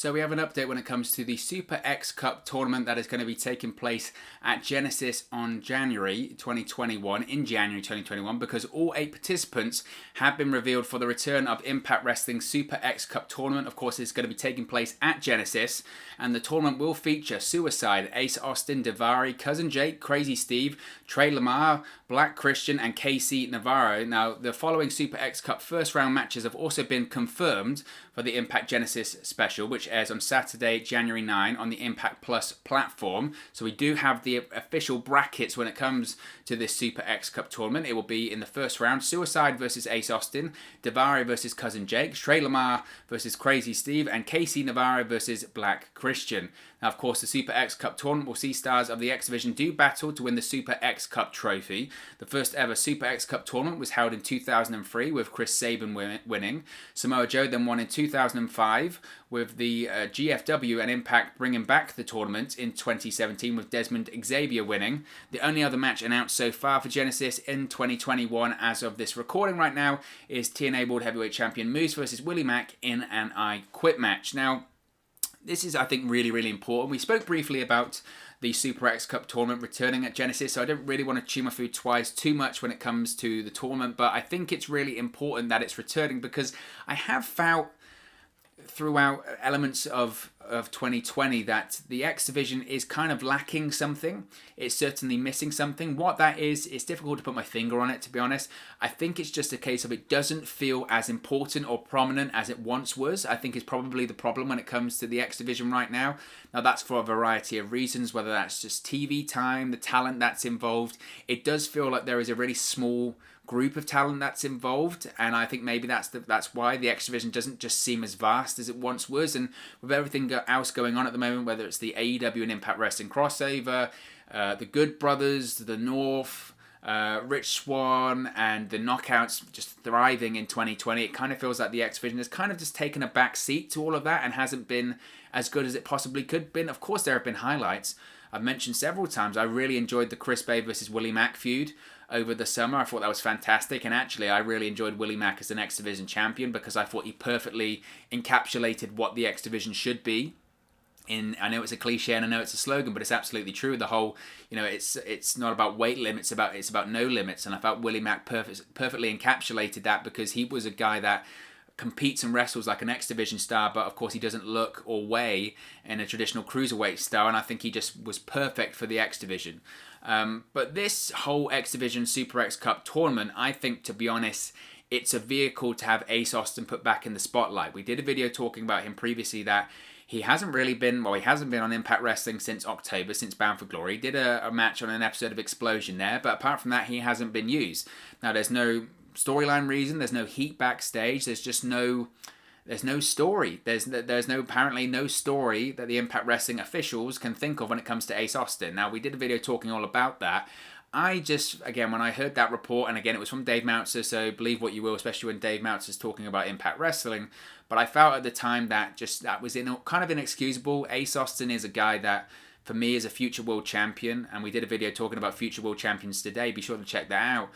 So we have an update when it comes to the Super X Cup tournament that is going to be taking place at Genesis on January 2021, because all 8 participants have been revealed for the return of Impact Wrestling Super X Cup tournament. Of course, it's going to be taking place at Genesis, and the tournament will feature Suicide, Ace Austin, Daivari, Cousin Jake, Crazy Steve, Trey Lamar, Black Christian, and KC Navarro. Now, the following Super X Cup first round matches have also been confirmed for the Impact Genesis special, which airs on Saturday, January 9 on the Impact Plus platform. So we do have the official brackets when it comes to this Super X Cup tournament. It will be in the first round, Suicide versus Ace Austin, Daivari versus Cousin Jake, Trey Lamar versus Crazy Steve, and KC Navarro versus Black Christian. Now, of course, the Super X Cup tournament will see stars of the X Division do battle to win the Super X Cup trophy. The first ever Super X Cup tournament was held in 2003 with Chris Sabin winning. Samoa Joe then won in 2005 with the GFW and Impact bringing back the tournament in 2017 with Desmond Xavier winning. The only other match announced so far for Genesis in 2021 as of this recording right now is TNA World Heavyweight Champion Moose versus Willie Mack in an I Quit match. Now, this is, I think, really important. We spoke briefly about the Super X Cup tournament returning at Genesis, so I don't really want to chew my food twice too much when it comes to the tournament, but I think it's really important that it's returning because I have felt throughout elements of 2020 that the X Division is kind of lacking something. It's certainly missing something. What that is, it's difficult to put my finger on it, to be honest. I think it's just a case of it doesn't feel as important or prominent as it once was. I think is probably the problem when it comes to the X Division right now. Now, that's for a variety of reasons, whether that's just TV time, the talent that's involved. It does feel like there is a really small group of talent that's involved, and I think maybe that's why the X Division doesn't just seem as vast as it once was. And with everything else going on at the moment, whether it's the AEW and Impact Wrestling crossover, the Good Brothers, the North, Rich Swann, and the Knockouts just thriving in 2020, it kind of feels like the X Division has kind of just taken a back seat to all of that and hasn't been as good as it possibly could have been. Of course, there have been highlights. I've mentioned several times, I really enjoyed the Chris Bay versus Willie Mack feud over the summer. I thought that was fantastic, and actually I really enjoyed Willie Mack as an X Division champion because I thought he perfectly encapsulated what the X Division should be. I know it's a cliche and I know it's a slogan, but it's absolutely true. The whole, it's not about weight limits, it's about no limits, and I felt Willie Mack perfectly encapsulated that because he was a guy that competes and wrestles like an X Division star, but of course he doesn't look or weigh in a traditional cruiserweight star, and I think he just was perfect for the X Division. But this whole X Division Super X Cup tournament, I think, to be honest, it's a vehicle to have Ace Austin put back in the spotlight. We did a video talking about him previously that he hasn't been on Impact Wrestling since October, since Bound for Glory. He did a match on an episode of Explosion there, but apart from that, he hasn't been used. Now, there's no storyline reason, there's no heat backstage, there's no story. There's apparently no story that the Impact Wrestling officials can think of when it comes to Ace Austin. Now, we did a video talking all about that. Again, when I heard that report, and again, it was from Dave Meltzer, so believe what you will, especially when Dave Meltzer's talking about Impact Wrestling, but I felt at the time that was kind of inexcusable. Ace Austin is a guy that, for me, is a future world champion, and we did a video talking about future world champions today. Be sure to check that out.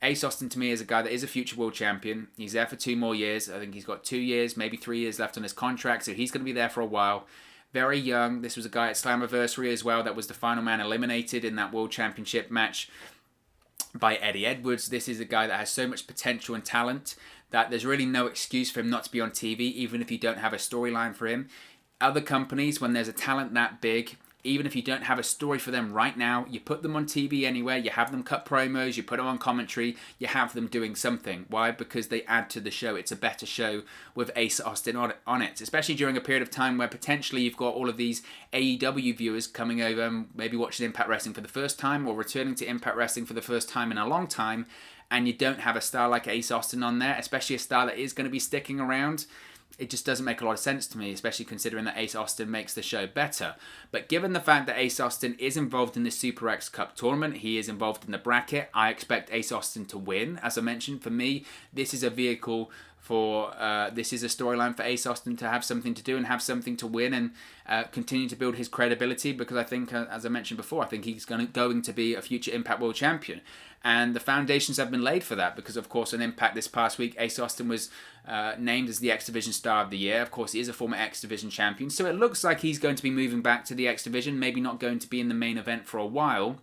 Ace Austin, to me, is a guy that is a future world champion. He's there for 2 more years. I think he's got 2 years, maybe 3 years left on his contract, so he's going to be there for a while. Very young. This was a guy at Slammiversary as well that was the final man eliminated in that World Championship match by Eddie Edwards. This is a guy that has so much potential and talent that there's really no excuse for him not to be on TV, even if you don't have a storyline for him. Other companies, when there's a talent that big, even if you don't have a story for them right now, you put them on TV anywhere, you have them cut promos, you put them on commentary, you have them doing something. Why? Because they add to the show. It's a better show with Ace Austin on it, especially during a period of time where potentially you've got all of these AEW viewers coming over and maybe watching Impact Wrestling for the first time or returning to Impact Wrestling for the first time in a long time, and you don't have a star like Ace Austin on there, especially a star that is going to be sticking around. It just doesn't make a lot of sense to me, especially considering that Ace Austin makes the show better. But given the fact that Ace Austin is involved in the Super X Cup tournament, he is involved in the bracket, I expect Ace Austin to win. As I mentioned, for me, this is a vehicle for this is a storyline for Ace Austin to have something to do and have something to win and continue to build his credibility, because I think, as I mentioned before, I think he's going to be a future Impact World Champion. And the foundations have been laid for that because, of course, on Impact this past week, Ace Austin was named as the X Division Star of the Year. Of course, he is a former X Division champion, so it looks like he's going to be moving back to the X Division, maybe not going to be in the main event for a while.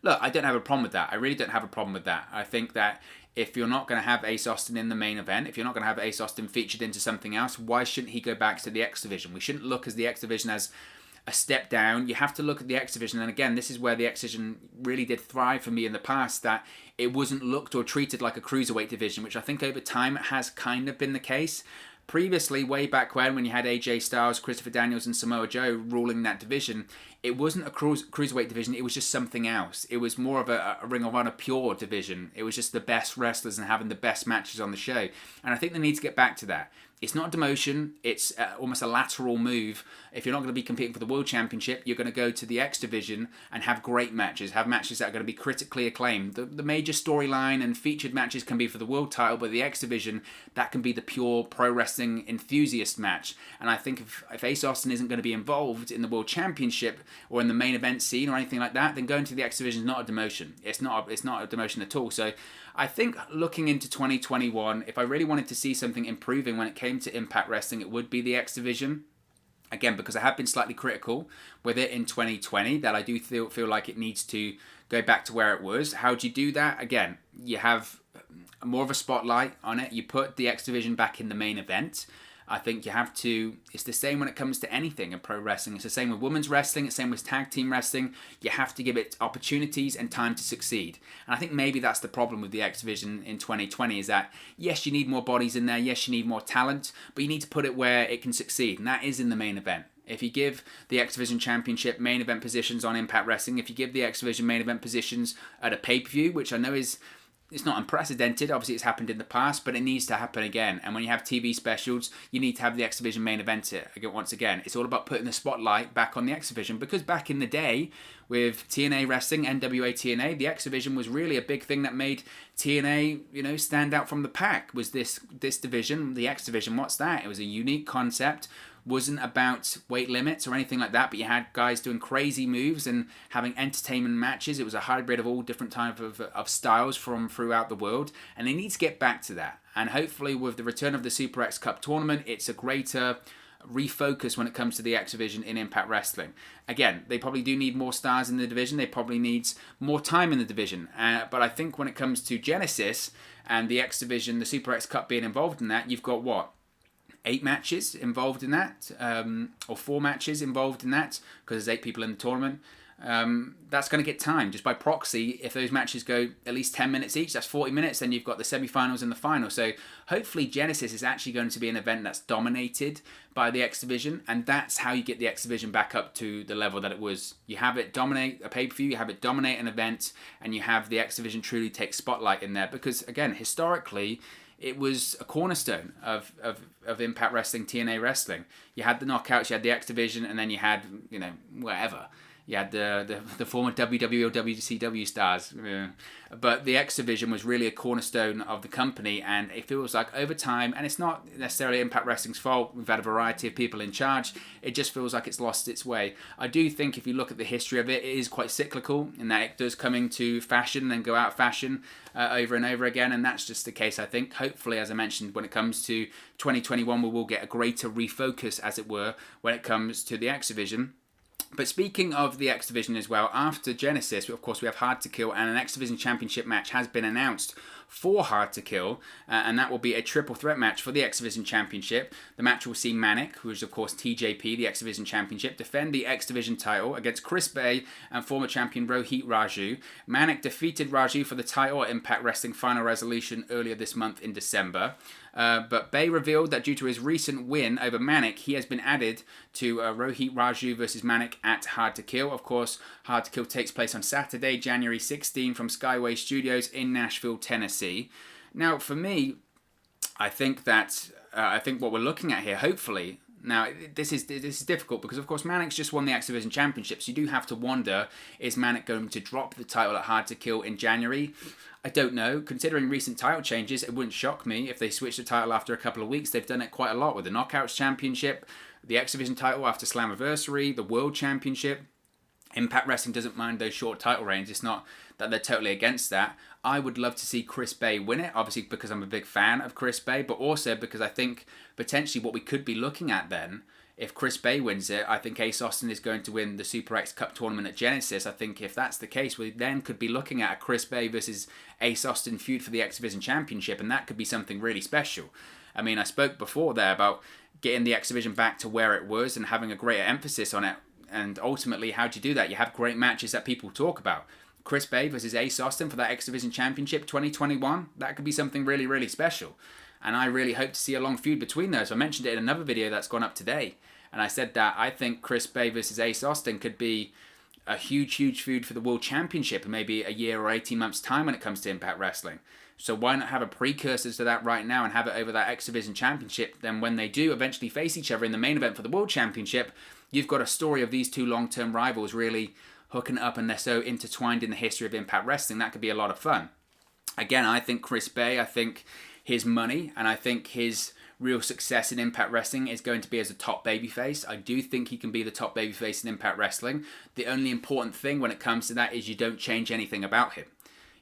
Look, I don't have a problem with that. I really don't have a problem with that. I think that if you're not going to have Ace Austin in the main event, if you're not going to have Ace Austin featured into something else, why shouldn't he go back to the X Division? We shouldn't look at the X Division as a step down. You have to look at the X Division, and again, this is where the X Division really did thrive for me in the past, that it wasn't looked or treated like a cruiserweight division, which I think over time has kind of been the case. Previously, way back when you had AJ Styles, Christopher Daniels and Samoa Joe ruling that division, it wasn't a cruiserweight division, it was just something else. It was more of a Ring of Honor pure division. It was just the best wrestlers and having the best matches on the show. And I think they need to get back to that. It's not a demotion, it's almost a lateral move. If you're not going to be competing for the World Championship, you're going to go to the X Division and have great matches, have matches that are going to be critically acclaimed. The major storyline and featured matches can be for the World title, but the X Division, that can be the pure pro wrestling enthusiast match. And I think if Ace Austin isn't going to be involved in the World Championship or in the main event scene or anything like that, then going to the X Division is not a demotion. It's not a demotion at all. So I think looking into 2021, if I really wanted to see something improving when it came to Impact Wrestling, it would be the X Division. Again, because I have been slightly critical with it in 2020, that I do feel like it needs to go back to where it was. How do you do that? Again, you have more of a spotlight on it. You put the X Division back in the main event. I think you have to, it's the same when it comes to anything in pro wrestling. It's the same with women's wrestling, it's the same with tag team wrestling. You have to give it opportunities and time to succeed. And I think maybe that's the problem with the X Division in 2020, is that yes, you need more bodies in there, yes, you need more talent, but you need to put it where it can succeed, and that is in the main event. If you give the X Division Championship main event positions on Impact Wrestling, if you give the X Division main event positions at a pay-per-view, which I know it's not unprecedented, obviously it's happened in the past, but it needs to happen again. And when you have TV specials, you need to have the X Division main event it once again. It's all about putting the spotlight back on the X Division, because back in the day with TNA Wrestling, NWA TNA, the X Division was really a big thing that made TNA, stand out from the pack, was this division, the X Division. What's that? It was a unique concept. Wasn't about weight limits or anything like that, but you had guys doing crazy moves and having entertainment matches. It was a hybrid of all different types of styles from throughout the world, and they need to get back to that. And hopefully with the return of the Super X Cup tournament, it's a greater refocus when it comes to the X Division in Impact Wrestling. Again, they probably do need more stars in the division. They probably need more time in the division. But I think when it comes to Genesis and the X Division, the Super X Cup being involved in that, you've got what? 8 matches involved in that, or 4 matches involved in that, because there's 8 people in the tournament. That's going to get time. Just by proxy, if those matches go at least 10 minutes each, that's 40 minutes, then you've got the semi-finals and the final. So hopefully Genesis is actually going to be an event that's dominated by the X Division, and that's how you get the X Division back up to the level that it was. You have it dominate a pay-per-view, you have it dominate an event, and you have the X Division truly take spotlight in there. Because again, historically, it was a cornerstone of Impact Wrestling, TNA Wrestling. You had the Knockouts, you had the X Division, and then you had, whatever. You had the former WWE or WCW stars. Yeah. But the X Division was really a cornerstone of the company, and it feels like over time, and it's not necessarily Impact Wrestling's fault, we've had a variety of people in charge, it just feels like it's lost its way. I do think if you look at the history of it, it is quite cyclical, in that it does come into fashion and go out of fashion over and over again, and that's just the case, I think. Hopefully, as I mentioned, when it comes to 2021, we will get a greater refocus, as it were, when it comes to the X Division. But speaking of the X Division as well, after Genesis, of course, we have Hard to Kill, and an X Division Championship match has been announced for Hard to Kill, and that will be a triple threat match for the X Division Championship. The match will see Manic, who is of course TJP, the X Division Championship, defend the X Division title against Chris Bay and former champion Rohit Raju. Manic defeated Raju for the title at Impact Wrestling Final Resolution earlier this month in December. But Bay revealed that due to his recent win over Manic, he has been added to Rohit Raju versus Manic at Hard to Kill. Of course, Hard to Kill takes place on Saturday, January 16 from Skyway Studios in Nashville, Tennessee. Now, for me, I think what we're looking at here, hopefully, Now, this is difficult because, of course, Manic's just won the X Division Championship, so you do have to wonder, is Manic going to drop the title at Hard to Kill in January? I don't know. Considering recent title changes, it wouldn't shock me if they switched the title after a couple of weeks. They've done it quite a lot with the Knockouts Championship, the X Division title after Slammiversary, the World Championship. Impact Wrestling doesn't mind those short title reigns. It's not that they're totally against that. I would love to see Chris Bay win it, obviously because I'm a big fan of Chris Bay, but also because I think potentially what we could be looking at then, if Chris Bay wins it, I think Ace Austin is going to win the Super X Cup tournament at Genesis. I think if that's the case, we then could be looking at a Chris Bay versus Ace Austin feud for the X Division Championship, and that could be something really special. I mean, I spoke before there about getting the X Division back to where it was and having a greater emphasis on it. And ultimately, how do you do that? You have great matches that people talk about. Chris Bay versus Ace Austin for that X Division Championship 2021, that could be something really, really special. And I really hope to see a long feud between those. I mentioned it in another video that's gone up today. And I said that I think Chris Bay versus Ace Austin could be a huge, huge feud for the World Championship in maybe a year or 18 months' time when it comes to Impact Wrestling. So why not have a precursor to that right now and have it over that X Division Championship? Then when they do eventually face each other in the main event for the World Championship, you've got a story of these two long-term rivals really hooking up, and they're so intertwined in the history of Impact Wrestling. That could be a lot of fun. Again, I think Chris Bay, I think his money, and I think his real success in Impact Wrestling is going to be as a top babyface. I do think he can be the top babyface in Impact Wrestling. The only important thing when it comes to that is you don't change anything about him.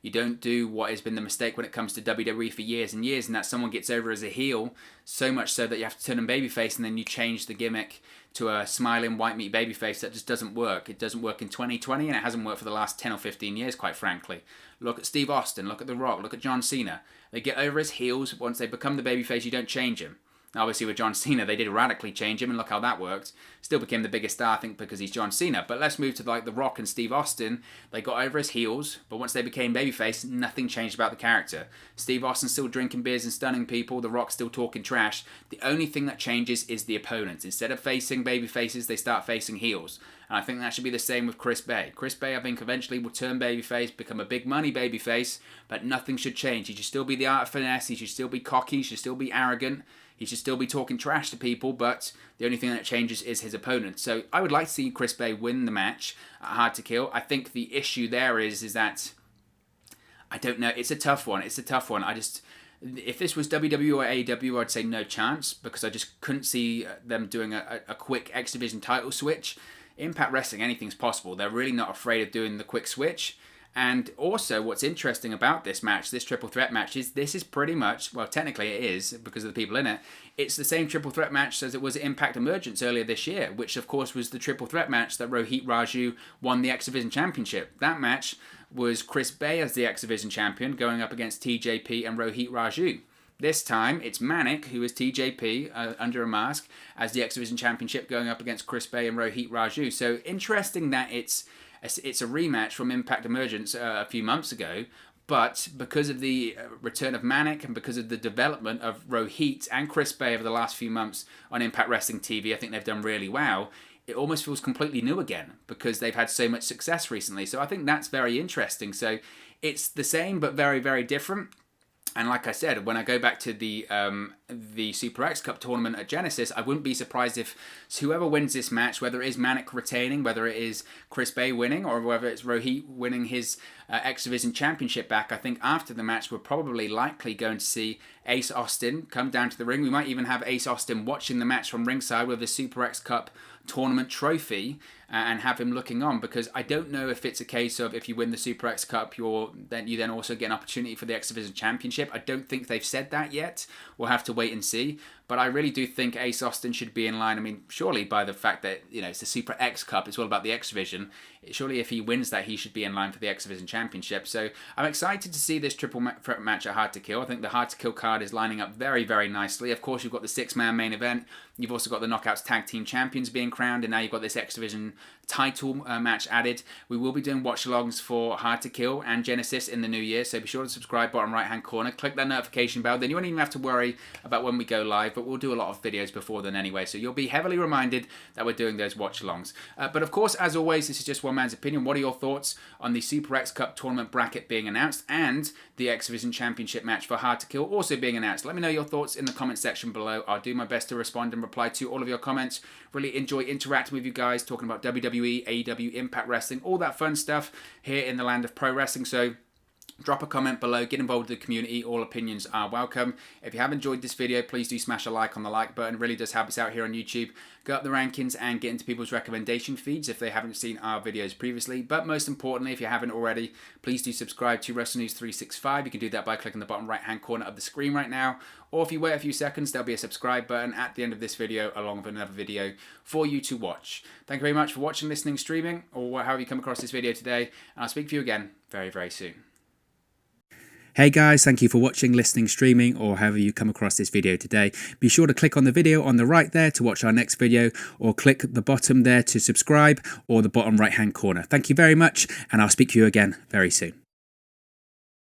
You don't do what has been the mistake when it comes to WWE for years and years, and that someone gets over as a heel, so much so that you have to turn him babyface, and then you change the gimmick to a smiling white meat babyface. That just doesn't work. It doesn't work in 2020, and it hasn't worked for the last 10 or 15 years, quite frankly. Look at Steve Austin, look at The Rock, look at John Cena. They get over as heels. Once they become the babyface, you don't change him. Obviously, with John Cena, they did radically change him, and look how that worked. Still became the biggest star, I think, because he's John Cena. But let's move to like The Rock and Steve Austin. They got over as heels, but once they became babyface, nothing changed about the character. Steve Austin's still drinking beers and stunning people. The Rock's still talking trash. The only thing that changes is the opponents. Instead of facing babyfaces, they start facing heels. And I think that should be the same with Chris Bay. Chris Bay, I think, eventually will turn babyface, become a big money babyface, but nothing should change. He should still be the art of finesse. He should still be cocky. He should still be arrogant. He should still be talking trash to people, but the only thing that changes is his opponent. So I would like to see Chris Bay win the match at Hard to Kill. I think the issue there is that, I don't know, it's a tough one. It's a tough one. If this was WWE or AEW, I'd say no chance, because I just couldn't see them doing a quick X Division title switch. Impact Wrestling, anything's possible. They're really not afraid of doing the quick switch. And also, what's interesting about this match, this triple threat match, is this is pretty much, well, technically it is, because of the people in it, it's the same triple threat match as it was at Impact Emergence earlier this year, which, of course, was the triple threat match that Rohit Raju won the X Division Championship. That match was Chris Bay as the X Division Champion going up against TJP and Rohit Raju. This time, it's Manic, who is TJP under a mask, as the X Division Championship going up against Chris Bay and Rohit Raju. So, interesting that it's a rematch from Impact Emergence a few months ago, but because of the return of Manic and because of the development of Rohit and Chris Bay over the last few months on Impact Wrestling TV, I think they've done really well. It almost feels completely new again because they've had so much success recently. So I think that's very interesting. So it's the same but very, very different. And like I said, when I go back to the Super X Cup tournament at Genesis, I wouldn't be surprised if whoever wins this match, whether it is Manic retaining, whether it is Chris Bay winning, or whether it's Rohit winning his X Division Championship back, I think after the match we're probably likely going to see Ace Austin come down to the ring. We might even have Ace Austin watching the match from ringside with the Super X Cup tournament trophy and have him looking on, because I don't know if it's a case of if you win the Super X Cup you then also get an opportunity for the X Division Championship. I don't think they've said that yet. We'll have to wait and see, but I really do think Ace Austin should be in line. I mean, surely by the fact that, you know, it's the Super X Cup, it's all about the X Division, surely if he wins that, he should be in line for the X Division Championship. So I'm excited to see this triple threat match at Hard to Kill. I think the Hard to Kill card is lining up very, very nicely. Of course, you've got the 6-man main event. You've also got the Knockouts Tag Team Champions being crowned, and now you've got this X Division title match added. We will be doing watch-alongs for Hard to Kill and Genesis in the new year, so be sure to subscribe, bottom right-hand corner. Click that notification bell. Then you won't even have to worry about when we go live. But but we'll do a lot of videos before then anyway, so you'll be heavily reminded that we're doing those watch-alongs. But of course, as always, this is just one man's opinion. What are your thoughts on the Super X Cup tournament bracket being announced and the X Division Championship match for Hard to Kill also being announced? Let me know your thoughts in the comment section below. I'll do my best to respond and reply to all of your comments. Really enjoy interacting with you guys, talking about WWE, AEW, Impact Wrestling, all that fun stuff here in the land of pro wrestling. So drop a comment below, get involved with the community. All opinions are welcome. If you have enjoyed this video, please do smash a like on the like button. It really does help us out here on YouTube. Go up the rankings and get into people's recommendation feeds if they haven't seen our videos previously. But most importantly, if you haven't already, please do subscribe to Wrestle News 365. You can do that by clicking the bottom right hand corner of the screen right now. Or if you wait a few seconds, there'll be a subscribe button at the end of this video along with another video for you to watch. Thank you very much for watching, listening, streaming, or however you come across this video today. And I'll speak to you again very, very soon. Hey guys, thank you for watching, listening, streaming, or however you come across this video today. Be sure to click on the video on the right there to watch our next video, or click the bottom there to subscribe, or the bottom right hand corner. Thank you very much, and I'll speak to you again very soon.